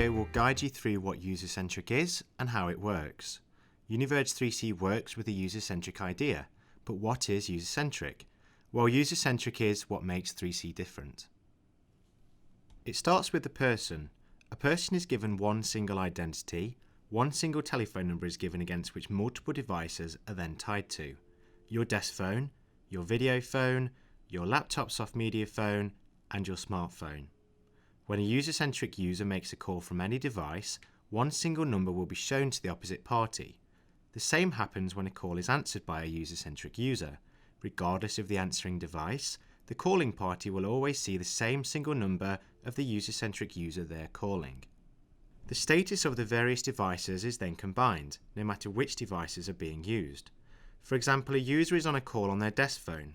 video will guide you through what user-centric is and how it works. UNIVERGE 3C works with a user-centric idea, but what is user-centric? Well, user-centric is what makes 3C different. It starts with the person. A person is given one single identity, one single telephone number is given against which multiple devices are then tied to. Your desk phone, your video phone, your laptop soft media phone, and your smartphone. When a user-centric user makes a call from any device, one single number will be shown to the opposite party. The same happens when a call is answered by a user-centric user. Regardless of the answering device, the calling party will always see the same single number of the user-centric user they're calling. The status of the various devices is then combined, no matter which devices are being used. For example, a user is on a call on their desk phone.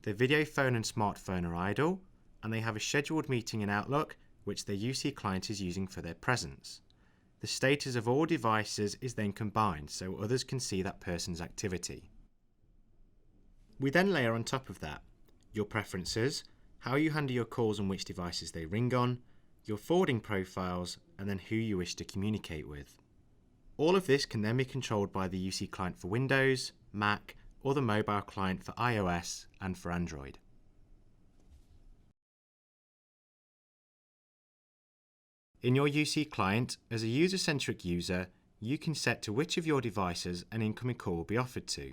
Their video phone and smartphone are idle, and they have a scheduled meeting in Outlook, which their UC client is using for their presence. The status of all devices is then combined so others can see that person's activity. We then layer on top of that your preferences, how you handle your calls and which devices they ring on, your forwarding profiles, and then who you wish to communicate with. All of this can then be controlled by the UC client for Windows, Mac, or the mobile client for iOS and for Android. In your UC client, as a user-centric user, you can set to which of your devices an incoming call will be offered to.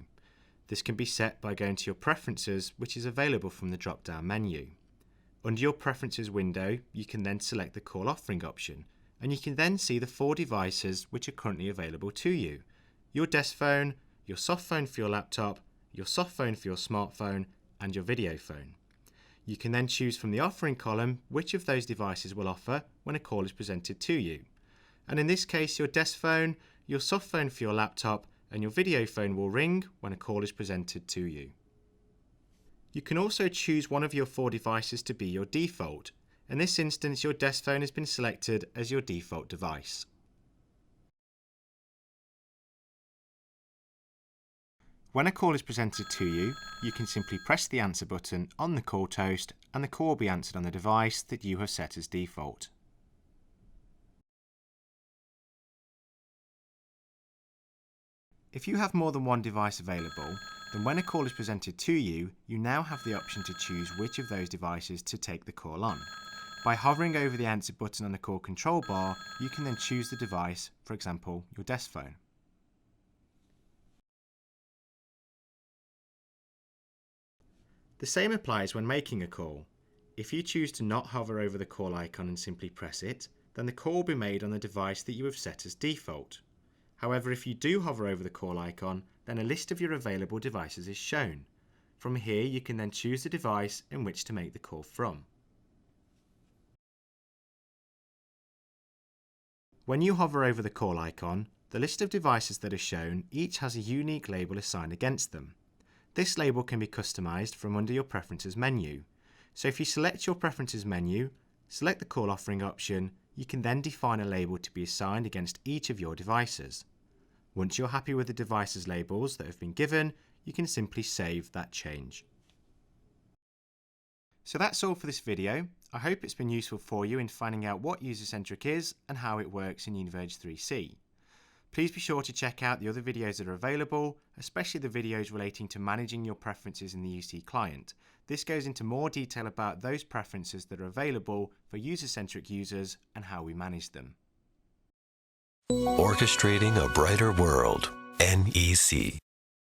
This can be set by going to your Preferences, which is available from the drop-down menu. Under your Preferences window, you can then select the call offering option, and you can then see the 4 devices which are currently available to you: your desk phone, your soft phone for your laptop, your soft phone for your smartphone, and your video phone. You can then choose from the offering column which of those devices will offer when a call is presented to you. And in this case, your desk phone, your soft phone for your laptop, and your video phone will ring when a call is presented to you. You can also choose one of your 4 devices to be your default. In this instance, your desk phone has been selected as your default device. When a call is presented to you, you can simply press the answer button on the call toast and the call will be answered on the device that you have set as default. If you have more than one device available, then when a call is presented to you, you now have the option to choose which of those devices to take the call on. By hovering over the answer button on the call control bar, you can then choose the device, for example, your desk phone. The same applies when making a call. If you choose to not hover over the call icon and simply press it, then the call will be made on the device that you have set as default. However, if you do hover over the call icon, then a list of your available devices is shown. From here, you can then choose the device in which to make the call from. When you hover over the call icon, the list of devices that are shown each has a unique label assigned against them. This label can be customized from under your Preferences menu. So if you select your Preferences menu, select the call offering option, you can then define a label to be assigned against each of your devices. Once you're happy with the devices labels that have been given, you can simply save that change. So that's all for this video. I hope it's been useful for you in finding out what user-centric is and how it works in UNIVERGE 3C. Please be sure to check out the other videos that are available, especially the videos relating to managing your preferences in the UC client. This goes into more detail about those preferences that are available for user-centric users and how we manage them. Orchestrating a brighter world. NEC.